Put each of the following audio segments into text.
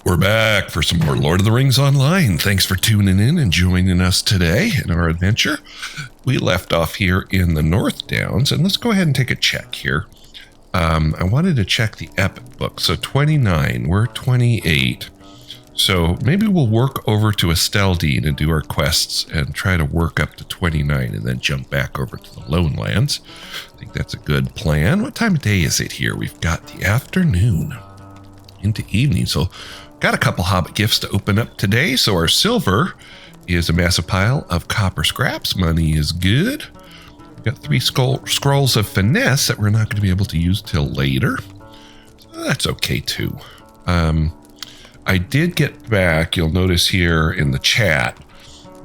We're back for some more Lord of the Rings Online. Thanks for tuning in and joining us today in our adventure. We left off here in the North Downs, and let's go ahead and take a check here. I wanted to check the epic book. So 29, we're 28. So maybe we'll work over to Esteldin and do our quests and try to work up to 29 and then jump back over to the Lone Lands. I think that's a good plan. What time of day is it here? We've got the afternoon into evening. So got a couple Hobbit gifts to open up today. So our silver is a massive pile of copper scraps. Money is good. We've got 3 scrolls of finesse that we're not going to be able to use till later. So that's okay too. I did get back, you'll notice here in the chat,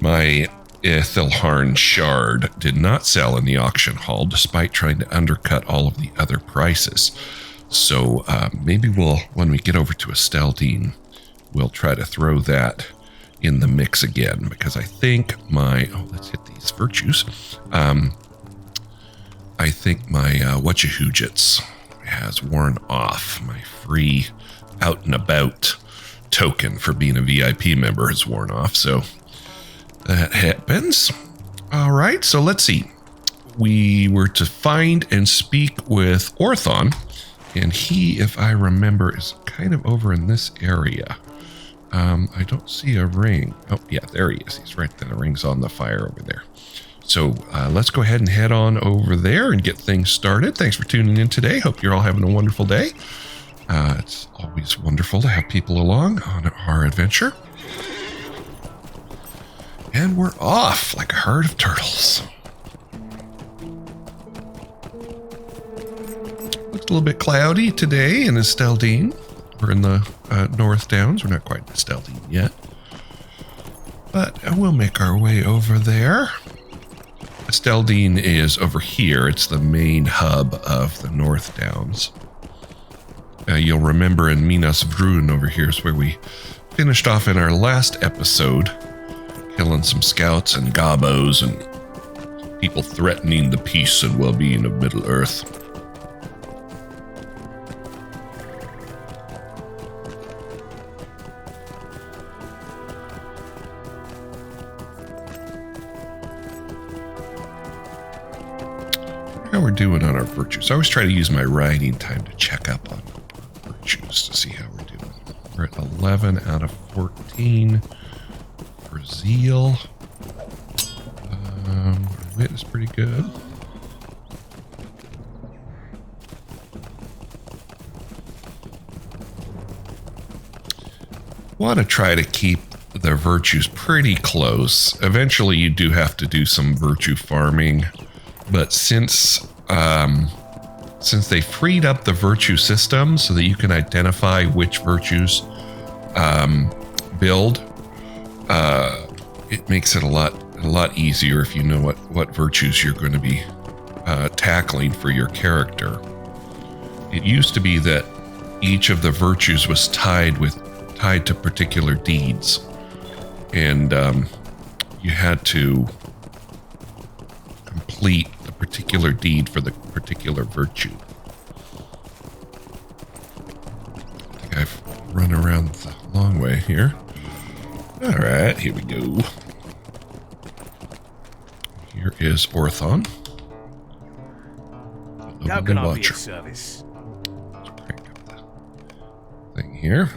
my Esteldin shard did not sell in the auction hall despite trying to undercut all of the other prices. So maybe when we get over to Esteldin, we'll try to throw that in the mix again, because I think let's hit these virtues. I think my whatchahoojits has worn off. My free out and about token for being a VIP member has worn off, so that happens. All right, so let's see. We were to find and speak with Orthon, and he, if I remember, is kind of over in this area. I don't see a ring. Oh, yeah, there he is. He's right there. The ring's on the fire over there. So let's go ahead and head on over there and get things started. Thanks for tuning in today. Hope you're all having a wonderful day. It's always wonderful to have people along on our adventure. And we're off like a herd of turtles. Looks a little bit cloudy today in Esteldin. We're in the North Downs. We're not quite in Esteldin yet. But we'll make our way over there. Esteldin is over here. It's the main hub of the North Downs. You'll remember in Minas Vrun over here is where we finished off in our last episode, killing some scouts and gobos and people threatening the peace and well-being of Middle-earth. How we're doing on our virtues. I always try to use my riding time to check up on virtues to see how we're doing. We're at 11 out of 14 for zeal. Wit is pretty good. Want to try to keep their virtues pretty close. Eventually you do have to do some virtue farming, but since they freed up the virtue system so that you can identify which virtues build, it makes it a lot easier if you know what virtues you're going to be tackling for your character. It used to be that each of the virtues was tied to particular deeds, and you had to complete the particular deed for the particular virtue. I think I've run around the long way here. All right, here we go. Here is Orthon. How can I be of service? Let's crank up the thing here.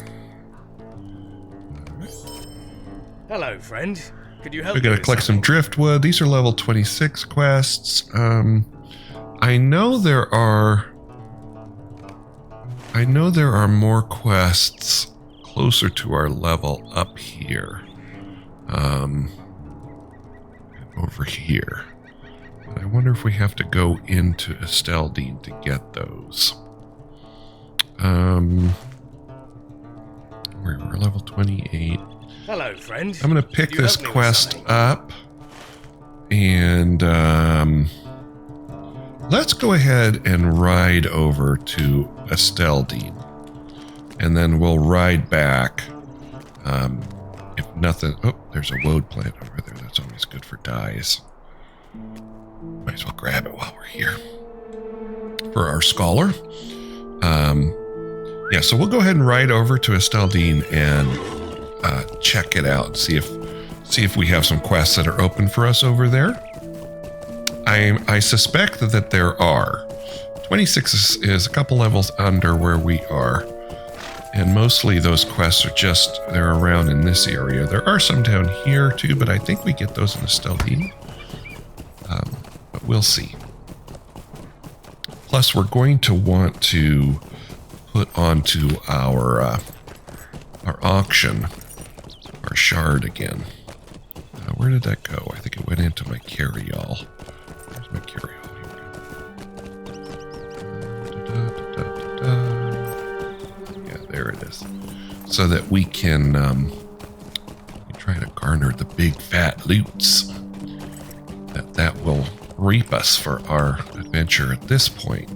Hello, friend. Could you help We me? gotta collect some driftwood. These are level 26 quests. I know there are more quests closer to our level up here. Over here. But I wonder if we have to go into Esteldin to get those. We're level 28. Hello, friend. I'm going to pick this quest up, and let's go ahead and ride over to Esteldin, and then we'll ride back. If nothing, oh, there's a woad plant over there. That's always good for dyes. Might as well grab it while we're here. For our scholar, Yeah, so we'll go ahead and ride over to Esteldin and check it out. See if we have some quests that are open for us over there. I suspect that there are. 26 is a couple levels under where we are. And mostly those quests are they're around in this area. There are some down here too, but I think we get those in Esteldin. But we'll see. Plus, we're going to want to put onto our auction our shard again. Where did that go? I think it went into my carry-all. Where's my carry-all? Yeah, there it is. So that we can try to garner the big fat loots that will reap us for our adventure at this point.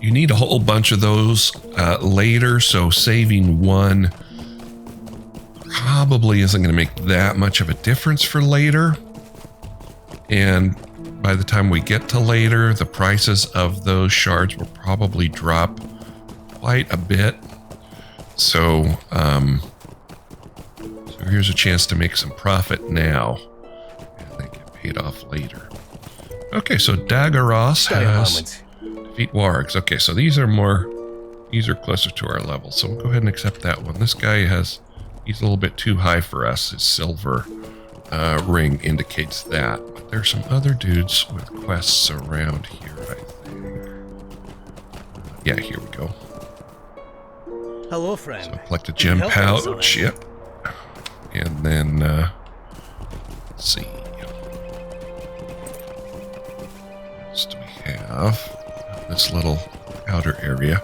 You need a whole bunch of those later, so saving one probably isn't going to make that much of a difference for later. And by the time we get to later, the prices of those shards will probably drop quite a bit. So here's a chance to make some profit now and then get paid off later. Okay, so Daggeros has defeat wargs. Okay, so these are closer to our level, so we'll go ahead and accept that one. This guy he's a little bit too high for us. His silver ring indicates that. But there's some other dudes with quests around here, I think. Yeah, here we go. Hello, friend. So collect a gem pouch, yep. And then, let's see. What else do we have? This little outer area.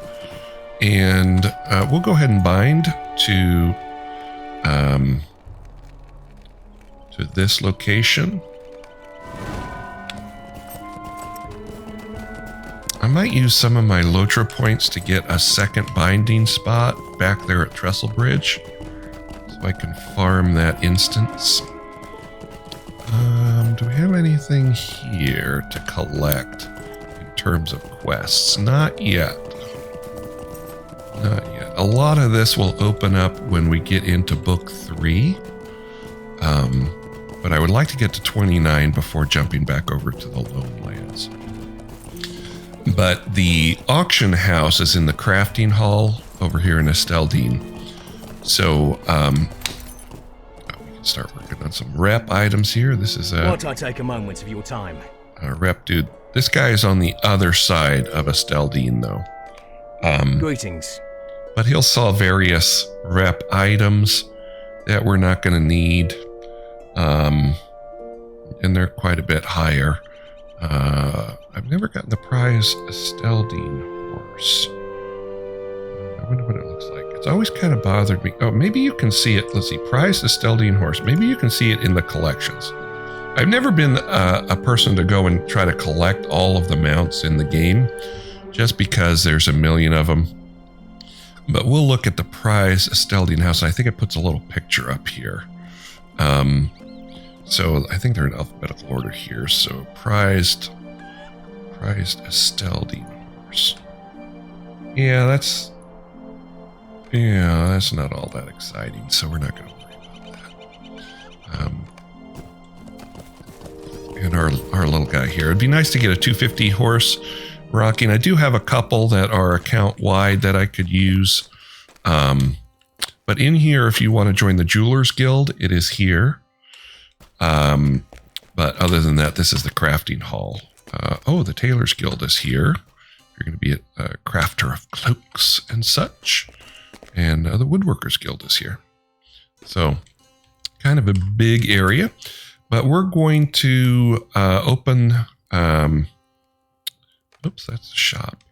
And we'll go ahead and bind to this location. I might use some of my LotRO points to get a second binding spot back there at Trestle Bridge, so I can farm that instance. Do we have anything here to collect in terms of quests? Not yet. Not yet. A lot of this will open up when we get into Book 3. But I would like to get to 29 before jumping back over to the Lone Lands. But the auction house is in the crafting hall over here in Esteldin. So we can start working on some rep items here. This is Won't I take a moment of your time? A rep dude. This guy is on the other side of Esteldin, though. Greetings. But he'll sell various rep items that we're not going to need. And they're quite a bit higher. I've never gotten the prize Esteldin horse. I wonder what it looks like. It's always kind of bothered me. Oh, maybe you can see it. Let's see. Prize Esteldin horse. Maybe you can see it in the collections. I've never been a person to go and try to collect all of the mounts in the game, just because there's a million of them. But we'll look at the prize Esteldin house. I think it puts a little picture up here. So I think they're in alphabetical order here. So prized Esteldin horse. Yeah, that's not all that exciting. So we're not going to worry about that. And our little guy here. It'd be nice to get a 250 horse rocking. I do have a couple that are account wide that I could use. But in here, if you want to join the Jewelers Guild, it is here. But other than that, this is the crafting hall. The Tailors Guild is here. You're going to be a crafter of cloaks and such. And the Woodworkers Guild is here. So kind of a big area. But we're going to open... oops, that's the shop.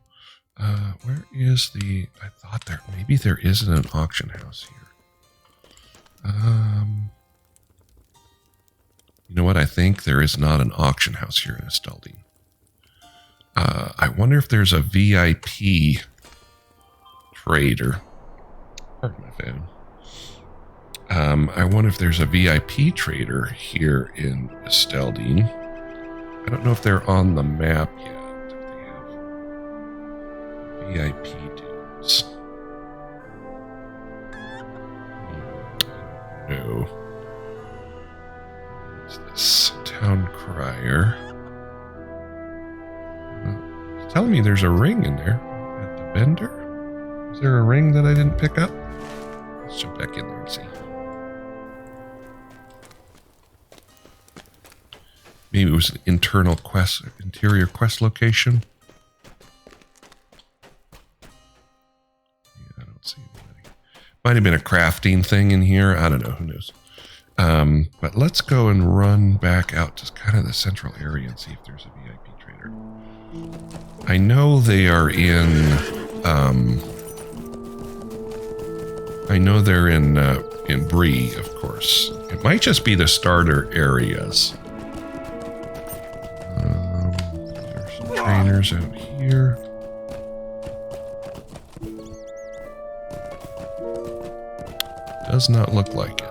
Where is the... I thought maybe there isn't an auction house here. You know what? I think there is not an auction house here in Esteldin. I wonder if there's a VIP trader. Pardon my phone. I wonder if there's a VIP trader here in Esteldin. I don't know if they're on the map yet. VIP dudes. No. What's this? Town crier. It's telling me there's a ring in there. At the vendor? Is there a ring that I didn't pick up? Let's jump back in there and see. Maybe it was an interior quest location. Yeah, I don't see anybody. Might have been a crafting thing in here. I don't know. Who knows? But let's go and run back out to kind of the central area and see if there's a VIP trader. I know they are in. I know they're in Bree, of course. It might just be the starter areas. There's some trainers out here. Does not look like it.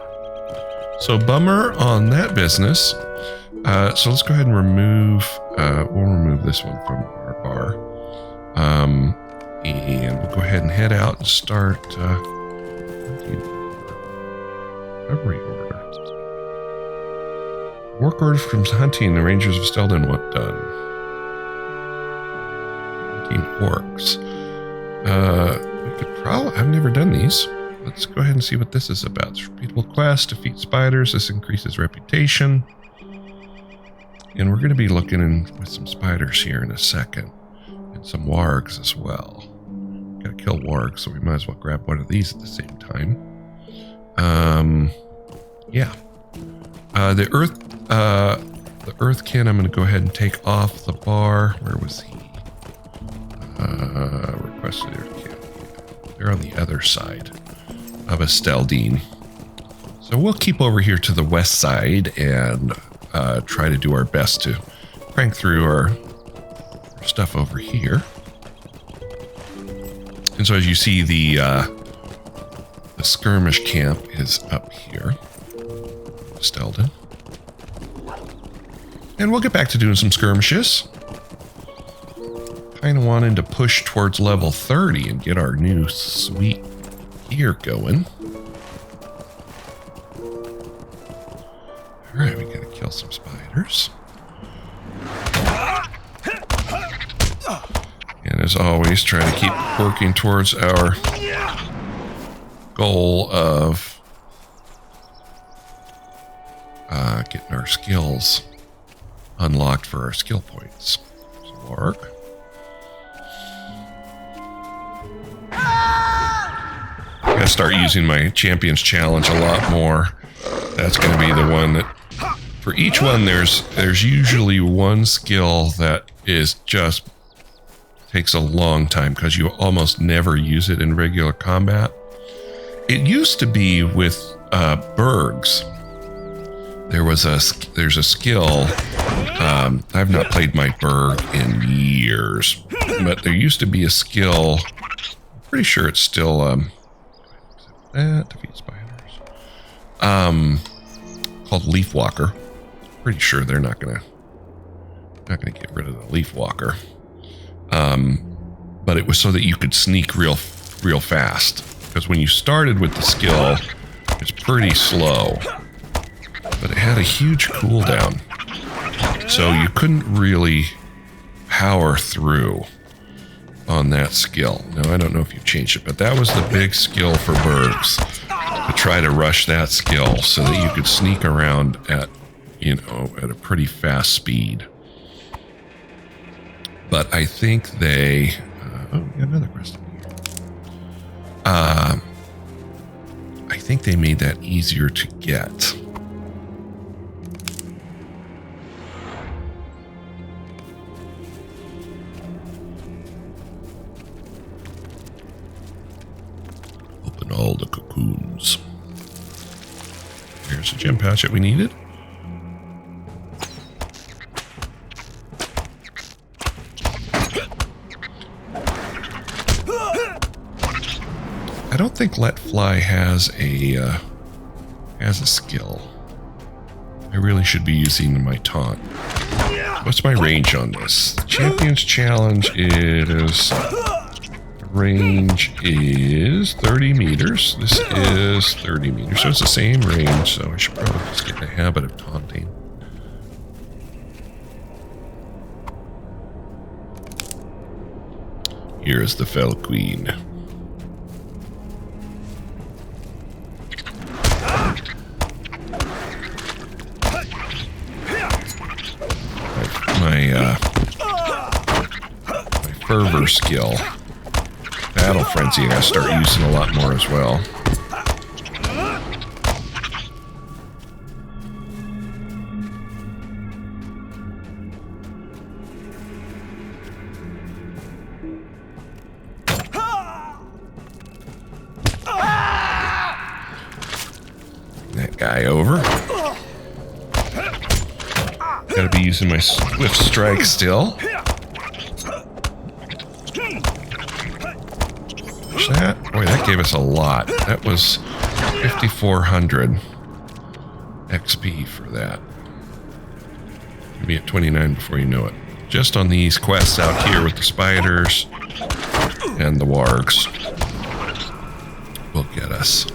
So bummer on that business. So let's go ahead and remove. We'll remove this one from our bar. And we'll go ahead and head out and start. Recovery order. Work orders from hunting. The Rangers of Esteldin want done. Hunting orcs. We could probably. I've never done these. Let's go ahead and see what this is about. It's a repeatable quest. Defeat spiders. This increases reputation. And we're going to be looking in with some spiders here in a second. And some wargs as well. Gotta kill wargs, so we might as well grab one of these at the same time. Yeah. The Earthkin, I'm going to go ahead and take off the bar. Where was he? Requested Earthkin. They're on the other side of Esteldin. So we'll keep over here to the west side and try to do our best to crank through our stuff over here. And so as you see, the skirmish camp is up here. Esteldin. And we'll get back to doing some skirmishes. Kind of wanting to push towards level 30 and get our new sweet gear going. Alright, we gotta kill some spiders. And as always, try to keep working towards our goal of getting our skills unlocked for our skill points. So work. I gotta start using my Champions Challenge a lot more. That's gonna be the one that, for each one, there's usually one skill that is just takes a long time because you almost never use it in regular combat. It used to be with Bergs. There's a skill. I've not played my Berg in years, but there used to be a skill. I'm pretty sure it's still defeat spiders. Called Leaf Walker. Pretty sure they're not gonna get rid of the Leaf Walker. But it was so that you could sneak real fast. Because when you started with the skill, it's pretty slow. But it had a huge cooldown. So you couldn't really power through on that skill. Now, I don't know if you've changed it, but that was the big skill for Bergs. To try to rush that skill so that you could sneak around at a pretty fast speed. But I think they... we got another quest in here. I think they made that easier to get. Open all the cocoons. Here's a gem pouch that we needed. I don't think Let Fly has a skill. I really should be using my taunt. What's my range on this? Champions Challenge is range is 30 meters. This is 30 meters, so it's the same range, so I should probably just get in the habit of taunting. Here is the Fell Queen. My fervor skill. Battle Frenzy I gotta start using a lot more as well. That guy over. Gotta be using my Swift Strike still. That? Boy, that gave us a lot. That was 5,400 XP for that. You'll be at 29 before you know it. Just on these quests out here with the spiders and the wargs will get us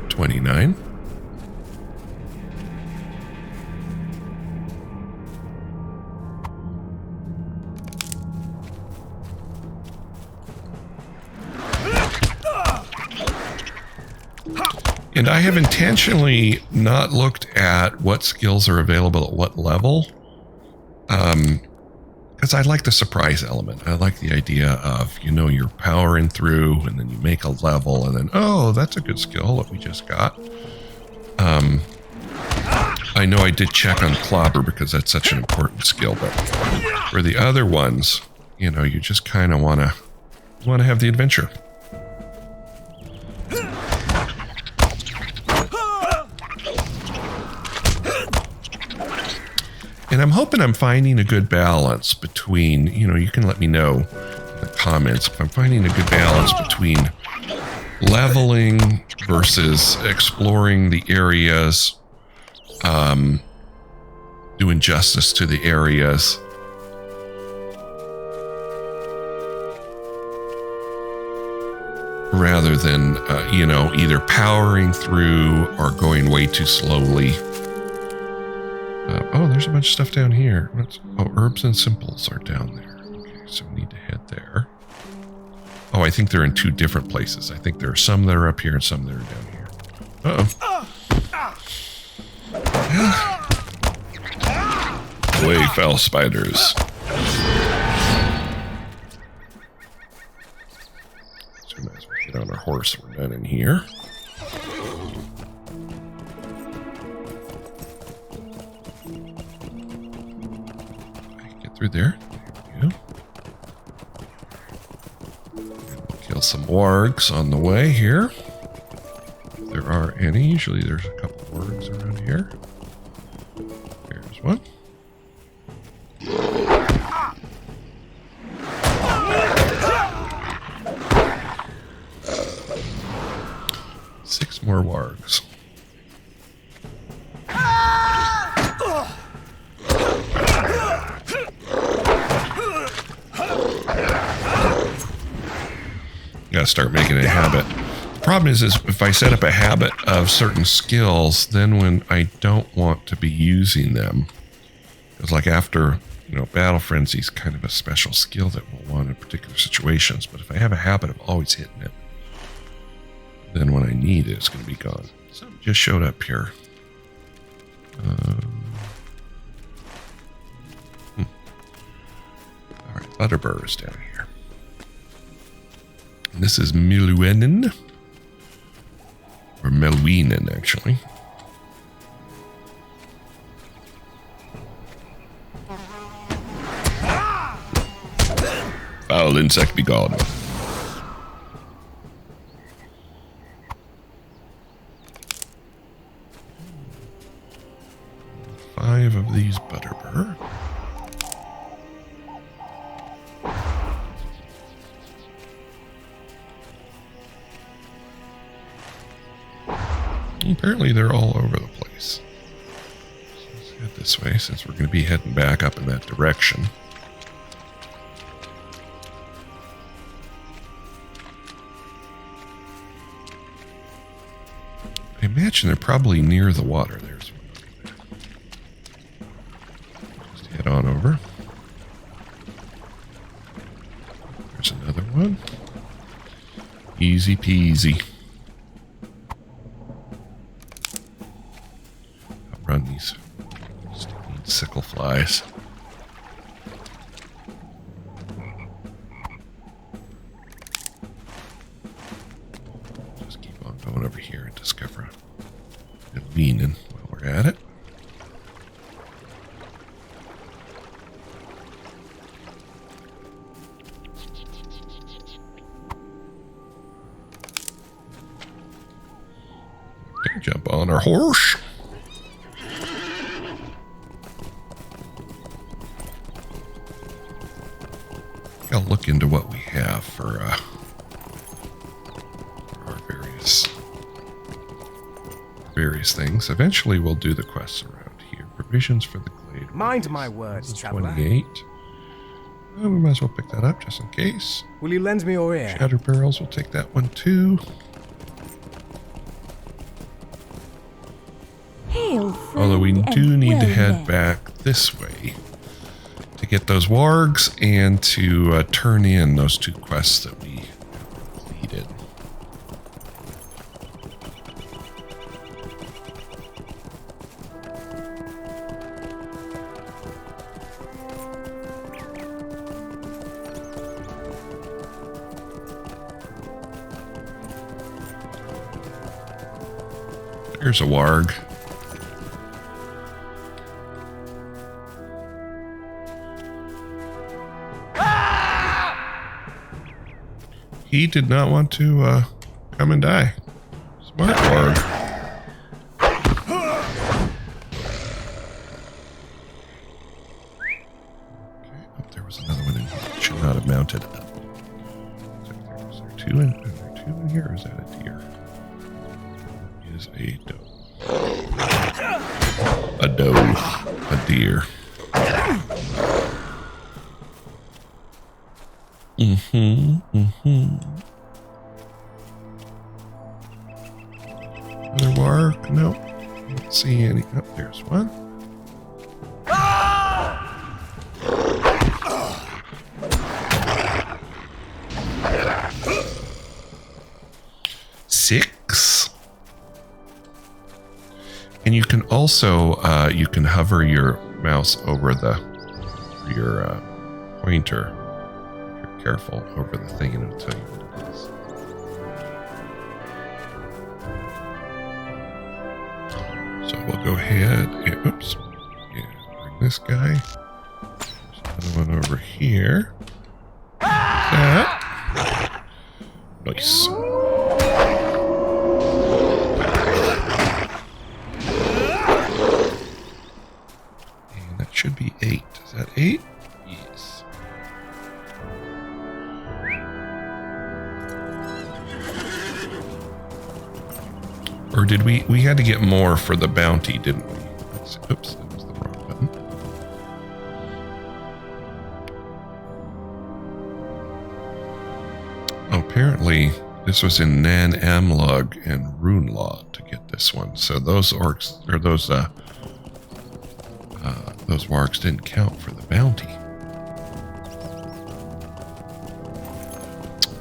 29. And I have intentionally not looked at what skills are available at what level, because I like the surprise element. I like the idea of, you know, you're powering through and then you make a level and then, oh, that's a good skill that we just got. I know I did check on Clobber because that's such an important skill, but for the other ones, you know, you just kind of want to have the adventure. And I'm hoping I'm finding a good balance between, you know, you can let me know in the comments if I'm finding a good balance between leveling versus exploring the areas, doing justice to the areas. Rather than, you know, either powering through or going way too slowly. Oh, there's a bunch of stuff down here. Oh, herbs and simples are down there. Okay, so we need to head there. Oh, I think they're in two different places. I think there are some that are up here and some that are down here. Uh-oh. Away, foul spiders. So we might as well get on our horse. We're done in here. Through there. There we go. Kill some wargs on the way here. If there are any. Usually there's a couple wargs around here. Here's one. Six more wargs. Gotta start making it a habit. The problem is if I set up a habit of certain skills, then when I don't want to be using them, because like after, you know, Battle Frenzy is kind of a special skill that we'll want in particular situations, but if I have a habit of always hitting it, then when I need it, it's going to be gone. Something just showed up here. All right, Butterbur is down here. And this is Meluinen, or Melwinen, actually. Foul insect be gone. Five of these Butterbur. Apparently they're all over the place. So let's head this way since we're going to be heading back up in that direction. I imagine they're probably near the water. There's one. Just head on over. There's another one. Easy peasy. Outrun these stinging sickle flies. Just keep on going over here and discover a leaning while we're at it. Jump on our horse. I'll look into what we have for our various things. Eventually, we'll do the quests around here. Provisions for the glade. Mind my words, traveler. 28. We might as well pick that up just in case. Will you lend me your ear? Shattered barrels, we'll take that one too. Although we do need to head back this way to get those wargs and to turn in those 2 quests that we completed. There's a warg. He did not want to come and die. Smart warg. Okay, oh, there was another one in here. Should not have mounted up. Is there 2 in here, or is that a deer? It is a doe. A doe. A deer. Another warg? Nope. Don't see any. Oh, there's one. Six. And you can also you can hover your mouse over your pointer. Careful over the thing and it'll tell you what it is. So we'll go ahead and, oops, and bring this guy. There's another one over here. That. Nice. And that should be 8. Is that 8? Yes. Or did we had to get more for the bounty, didn't we? Oops, that was the wrong button. Oh, apparently this was in Nan Amlog and Runelaw to get this one. So those orcs, or those wargs didn't count for the bounty.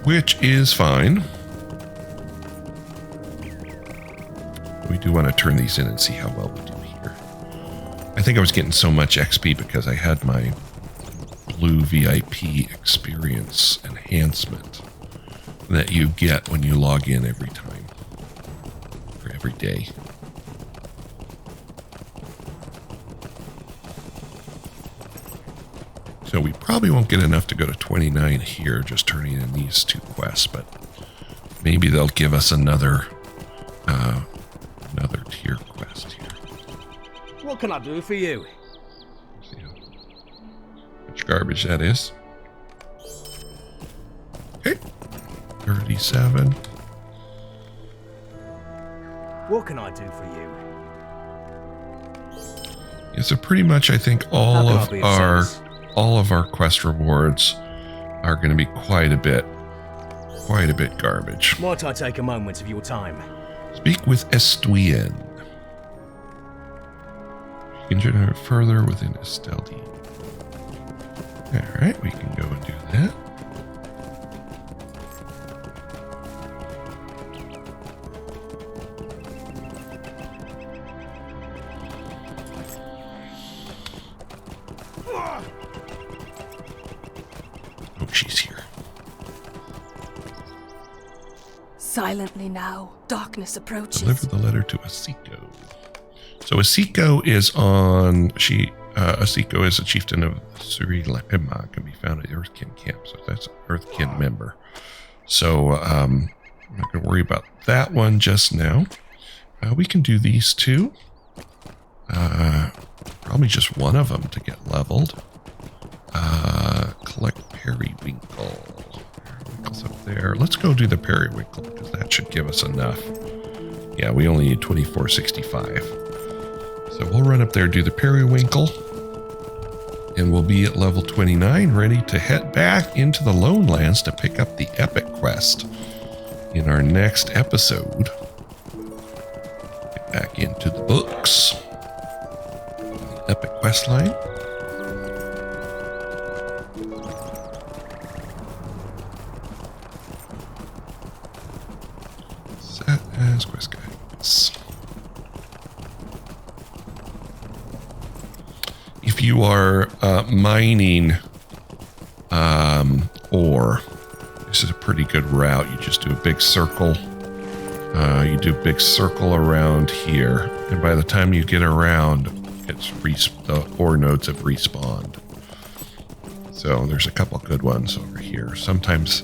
Which is fine. We do want to turn these in and see how well we do here. I think I was getting so much XP because I had my blue VIP experience enhancement that you get when you log in every time, or every day. So we probably won't get enough to go to 29 here, just turning in these 2 quests, but maybe they'll give us another tier quest here. What can I do for you? See how much garbage that is. Okay, 37. What can I do for you? Yeah, so pretty much I think all of our quest rewards are going to be quite a bit garbage. Might I take a moment of your time? Speak with Esteldin. You can generate further within Esteldin. Alright, we can go and do that. Oh, she's here. Silently now, darkness approaches. Deliver the letter to Asiko. So Asiko is on. Asiko is a chieftain of Sri Lanka, can be found at the Earthkin camp. So that's an Earthkin member. So I'm not going to worry about that one just now. We can do these two. Probably just one of them to get leveled. Collect periwinkle. Periwinkle's up there. Let's go do the periwinkle because that should give us enough. Yeah, we only need 2465. So we'll run up there, do the periwinkle, and we'll be at level 29, ready to head back into the Lone Lands to pick up the epic quest in our next episode. Get back into the books. The epic quest line. Set as quest guidance. If you are mining ore, this is a pretty good route. You just do a big circle. You do a big circle around here, and by the time you get around, the ore nodes have respawned. So there's a couple good ones over here. Sometimes,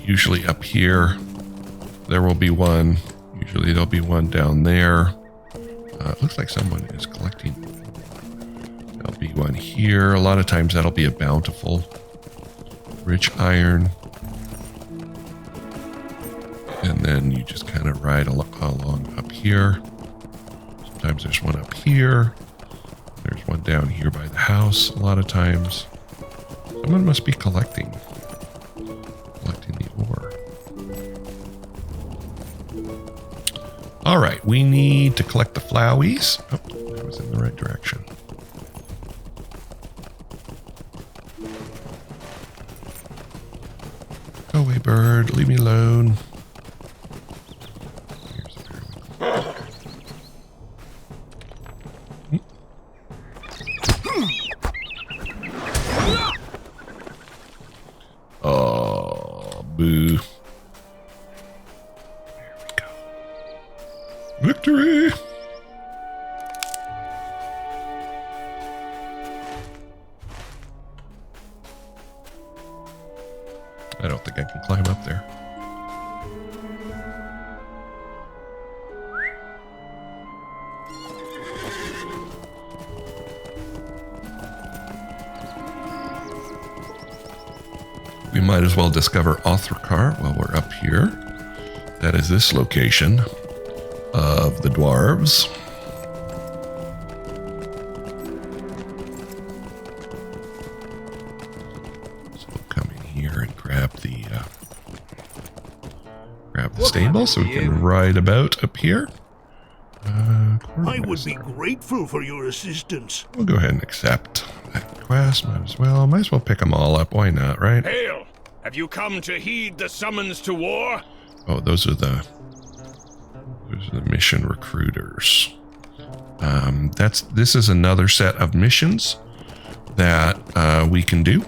usually up here, there will be one. Usually there'll be one down there. It looks like someone is collecting. There'll be one here. A lot of times that'll be a bountiful. Rich iron. And then you just kind of ride along up here. Sometimes there's one up here. There's one down here by the house a lot of times. Someone must be collecting the ore. All right, we need to collect the flowies. Oh, that was in the right direction. Go away, bird. Leave me alone. Here's a periwinkle. Oh, boo. There we go. Victory! I don't think I can climb up there. We might as well discover Othrakar while we're up here. That is this location of the dwarves. So we'll come in here and grab the stable so we can ride about up here. I would be grateful for your assistance. We'll go ahead and accept that quest. Might as well pick them all up. Why not, right? Hail! Have you come to heed the summons to war? Oh, those are the mission recruiters. This is another set of missions that we can do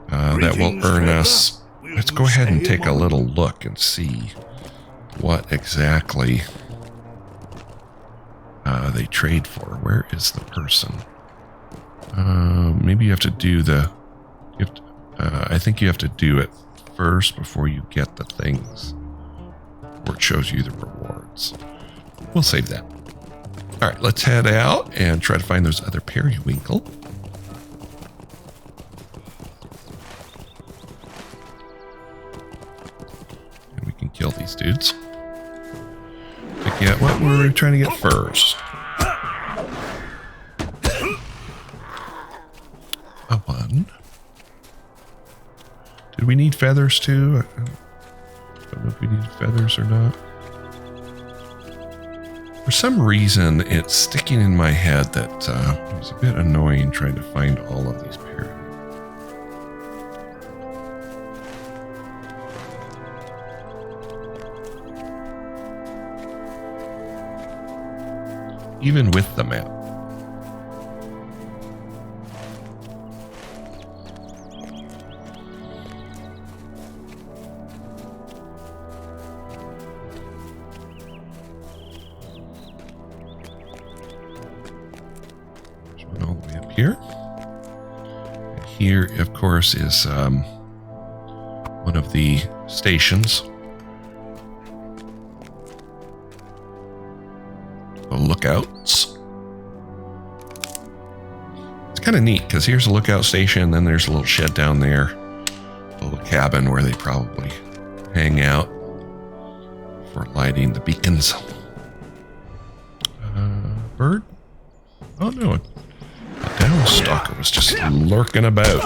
that will earn us. Let's go ahead and take a little look and see what exactly they trade for. Where is the person? Maybe you have to do I think you have to do it first before you get the things, or it shows you the rewards. We'll save that. All right, let's head out and try to find those other periwinkle. And we can kill these dudes. To get what we're trying to get first. A one. Did we need feathers too? Don't know if we need feathers or not. For some reason, it's sticking in my head that it was a bit annoying trying to find all of these pyramids. Even with the map. All the way up here. And here, of course, is one of the stations. The lookouts. It's kind of neat because here's a lookout station, and then there's a little shed down there, a little cabin where they probably hang out for lighting the beacons. Bird? Oh no, a down stalker was just lurking about.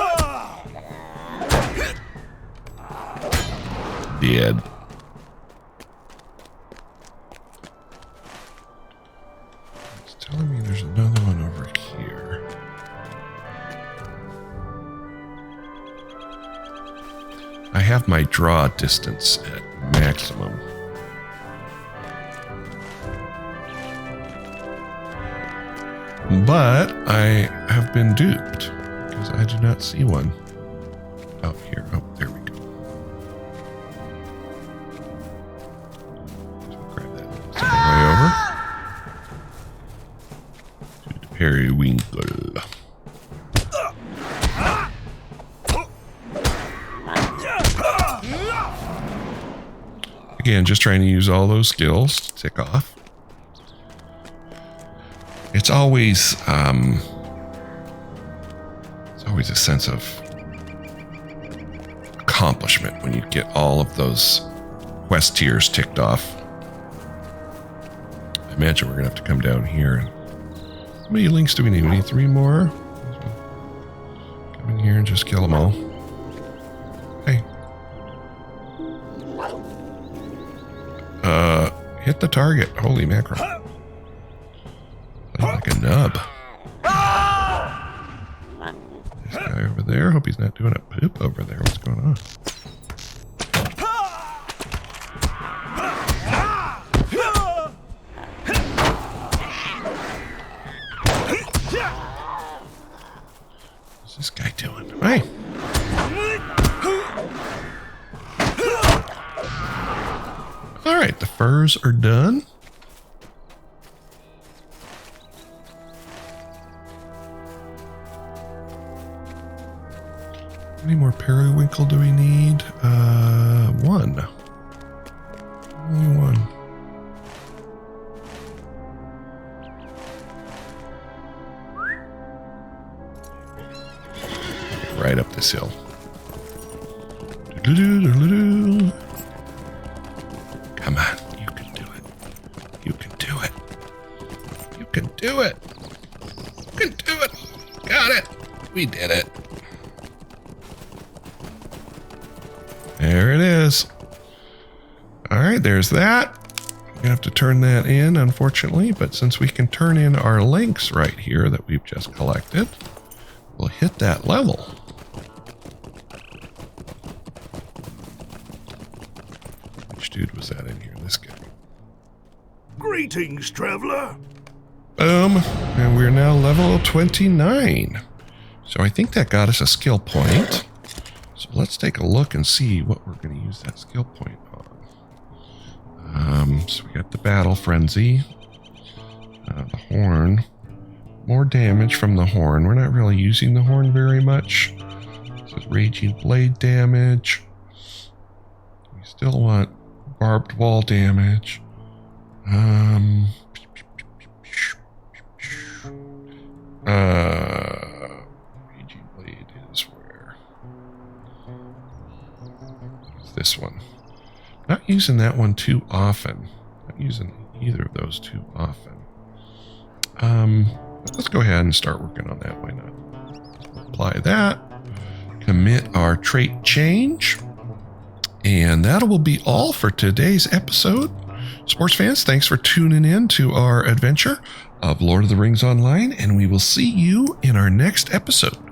Dead. It's telling me there's another one over here. I have my draw distance at maximum. But I have been duped because I do not see one out here. Oh, there we go. So grab that. Way over. To the periwinkle. Again, just trying to use all those skills to tick off. It's always a sense of accomplishment when you get all of those quest tiers ticked off. I imagine we're gonna have to come down here. How many links do we need? We need 3 more. Come in here and just kill them all. Hey. Hit the target. Holy mackerel. Like a nub. This guy over there. Hope he's not doing a poop over there. What's going on? What's this guy doing? Hey. All right, the furs are done. How many more periwinkle do we need? 1. Only 1. Right up this hill. Come on, you can do it. You can do it. You can do it. You can do it. Got it. We did it. There it is. All right, there's that. I'm gonna have to turn that in, unfortunately, but since we can turn in our links right here that we've just collected, we'll hit that level. Which dude was that in here? This guy. Greetings, traveler. Boom. And we're now level 29. So I think that got us a skill point. So let's take a look and see what we're going to use that skill point on. So we got the battle frenzy, the horn, more damage from the horn. We're not really using the horn very much. This is raging blade damage. We still want barbed wall damage. Raging blade is where? It's this one. Not using that one too often. Not using either of those too often. Let's go ahead and start working on that. Why not? Apply that. Commit our trait change. And that will be all for today's episode. Sports fans, thanks for tuning in to our adventure of Lord of the Rings Online, and we will see you in our next episode.